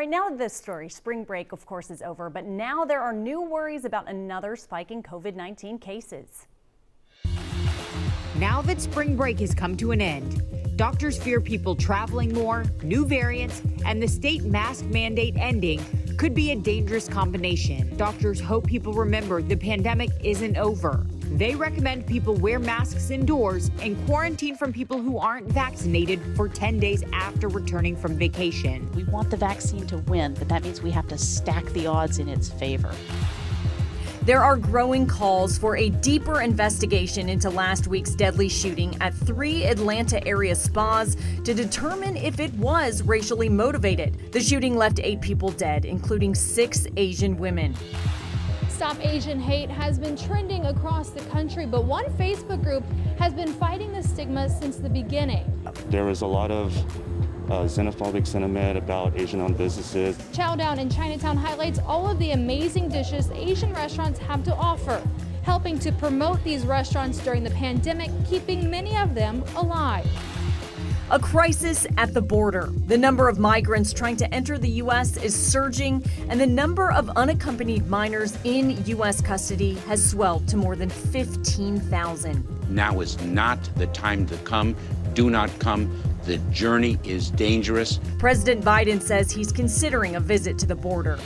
Right now, this story, spring break, of course, is over, but now there are new worries about another spike in COVID-19 cases. Now that spring break has come to an end, doctors fear people traveling more, new variants, and the state mask mandate ending could be a dangerous combination. Doctors hope people remember the pandemic isn't over. They recommend people wear masks indoors and quarantine from people who aren't vaccinated for 10 days after returning from vacation. We want the vaccine to win, but that means we have to stack the odds in its favor. There are growing calls for a deeper investigation into last week's deadly shooting at 3 Atlanta area spas to determine if it was racially motivated. The shooting left 8 people dead, including 6 Asian women. Stop Asian Hate has been trending across the country, but one Facebook group has been fighting the stigma since the beginning. There was a lot of xenophobic sentiment about Asian-owned businesses. Chowdown in Chinatown highlights all of the amazing dishes Asian restaurants have to offer, helping to promote these restaurants during the pandemic, keeping many of them alive. A crisis at the border. The number of migrants trying to enter the U.S. is surging, and the number of unaccompanied minors in U.S. custody has swelled to more than 15,000. Now is not the time to come. Do not come. The journey is dangerous. President Biden says he's considering a visit to the border.